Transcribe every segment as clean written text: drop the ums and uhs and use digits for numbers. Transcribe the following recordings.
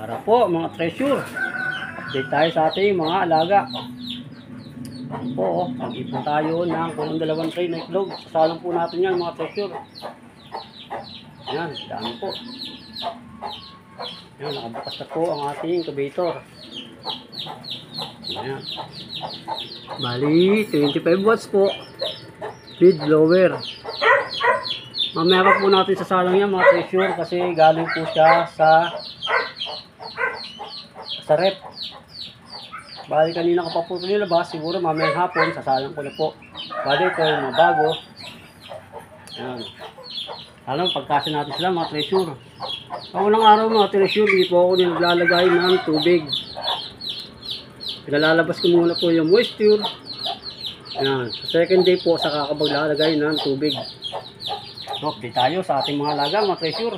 Para po mga treasure, update tayo sa ating mga alaga. Po, mag-ipon tayo ng kulong 2 tray na itlog. Sasalang po natin yan mga treasure. Yan, dami po. Yan, nakabukas na po ang ating incubator. Yan. Bali, 25 watts po. Feed blower. Mamaya pa po natin sasalang yan mga treasure kasi galing po siya sa rep. Bali kanina ko pa po ito nilabas, siguro mamayang hapon sasalang ko na po. Bali ito yung mga bago. Yan. Alam, pagkasin natin sila mga treasure. Ang unang araw mga treasure, hindi po ako naglalagay ng tubig. Pinalalabas ko muna po yung moisture. Yan. Sa second day po, saka ako maglalagay ng tubig. So, update tayo sa ating mga alaga mga treasure.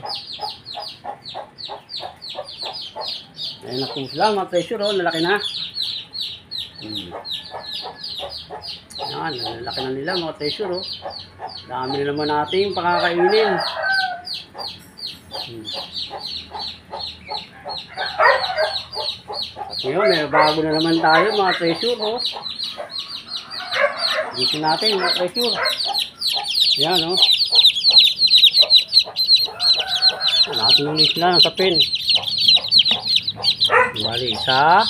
Ayan na po sila mga treasure, oh, lalaki na. Ayan, lalaki na nila mga treasure, oh. Dami na naman natin pakakainin. At ngayon, may bago na naman tayo mga treasure, oh. Dito natin mga treasure. Ayan, oh. Natin ulit sila ng sapin. Bali, isa.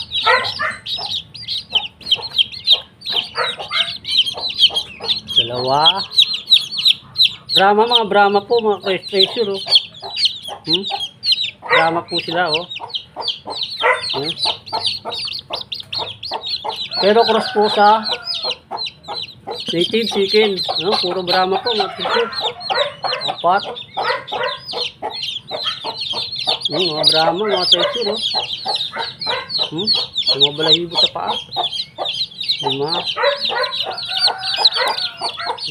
Dalawa. Brahma, mga Brahma po, mga treasure, oh. Brahma po sila, oh. Pero cross po sa native chicken, no? Puro Brahma po, mga treasure. 4. Mga Brahma, mga treasure, oh. Yung mga balahibo sa paa. 5. 6.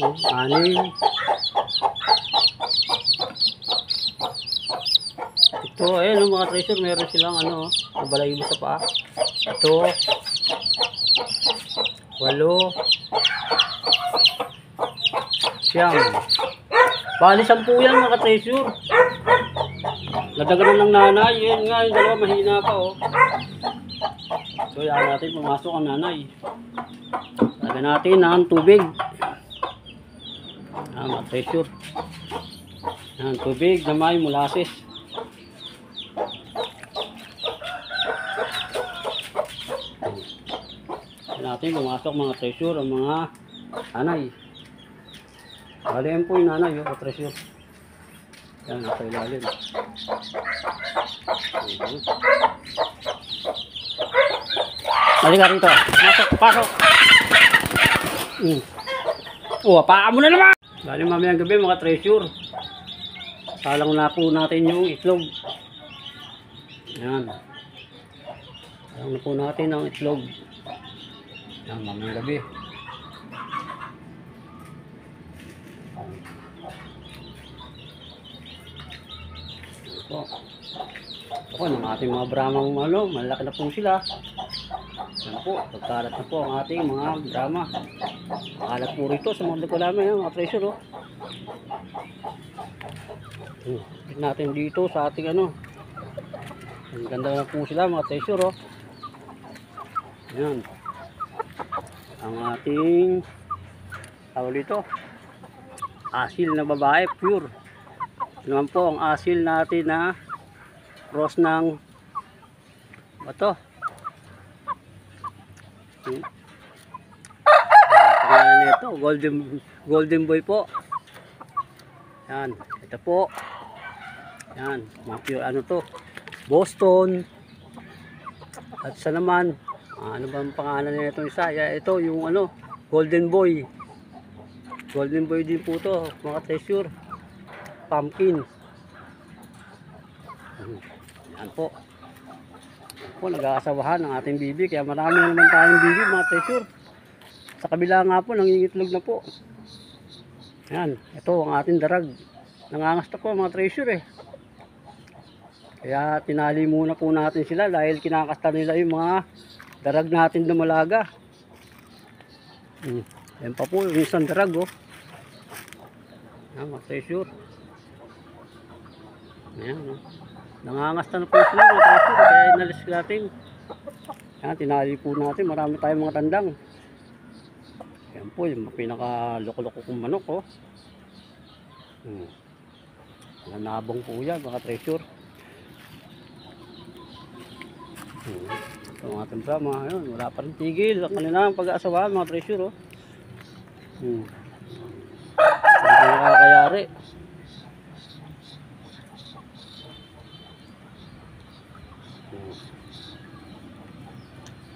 Ito, ayun mga treasure, meron silang ano, balahibo sa paa. Ito. 8. 9. Bali 10 yan mga treasure. Nadaganan ng nanay. Yan nga, yung dalawa mahina pa, oh. So, yan natin, pumasok ang nanay. Lagyan natin ng tubig. Mga treasure. Yan, tubig na may molasses. Yan natin, pumasok mga treasure, ang mga nanay. Bali, yan po yung nanay, oh, treasure. Yan, nasa ilalim. Halika rito. Pasok. Paa mo na naman! Bali mamayang gabi mga treasure. Salang na po natin yung itlog. Yan. Salang na po natin ang itlog. Yan, mamayang gabi. Ako ng ating mga Brahmang malo, malaki na po sila. Yan po, pagkalat na po ang ating mga Brahma. Pagkalat po rito sa mga namin, mga treasure, oh. Tignan natin dito sa ating ano. Ang ganda na po sila mga treasure, oh. Yan. Ang ating tawag dito, asil na babae, pure. Naman po ang asil natin na cross ng bato. Pangalan nito, golden boy po. Yan, ito po. Yan, mga pure ano to, Boston. At sa naman, ano ba ang pangalan nito isa? Ito yung ano, golden boy. Golden boy din po to, mga treasure. Pumpkin. Yan po. Yan po, nag-aasawahan ng ating bibi. Kaya marami naman tayong bibi mga treasure. Sa kabila nga po, nangingitlog na po. Yan. Ito ang ating darag. Nangangasta po mga treasure, eh. Kaya tinali muna po natin sila dahil kinakasta nila yung mga darag natin dumalaga. Yan pa po yung isang darag, oh. Yan mga treasure. Ayan, no? Nangangasta na po sila mga treasure. Kaya inalis natin. Yan, tinali po natin. Marami tayong mga tandang. Yan po yung pinaka-loko-loko kong manok. Oh. Nanabong po yan mga treasure. Ito ang ating drama. Ayun, wala pa rin tigil ang kanilang pag-aasawahan mga treasure. Oh. Hindi nakakayari.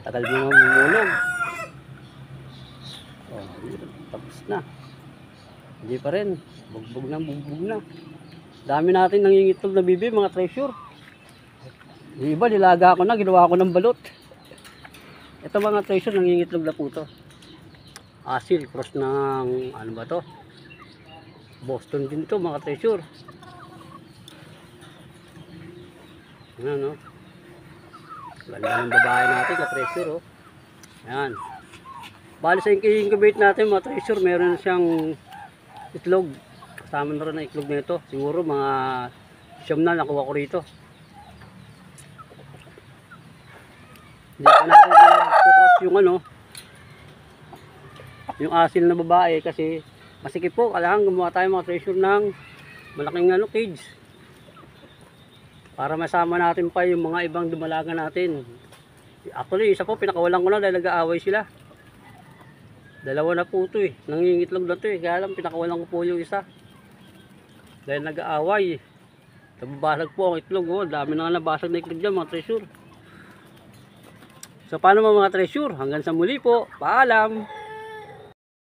Tagal mo nang bumulog. Oh, tapos na. Hindi pa rin. Bugbog na. Dami natin nangingitlog na bibi mga treasure. Yung iba nilaga ko na, ginawa ko ng balot. Ito mga treasure, nangingitlog na po to. Asil, cross ng ano ba to? Boston din to mga treasure. Ayan, no? Ganda ng babae natin ka treasure, oh. Ayan. Bali sa incubate natin mga treasure, meron siyang itlog. Kasama na rin ang itlog nito. Siguro mga siyam na nakuha ko rito. Hindi pa natin cross yung ano, yung asil na babae kasi masikip po. Kailangan gumawa tayo mga treasure ng malaking ano, cage para masama natin pa yung mga ibang dumalaga natin. Actually isa po pinakawalan ko na dahil nag-aaway sila. Dalawa na po ito eh, nangingitlog na ito eh, kaya lang pinakawalan ko po yung isa dahil nag-aaway. Nababasag po ang itlog, oh. Dami na nga nabasag na itlog dyan mga treasure. So paano mga treasure? Hanggang sa muli po. Paalam!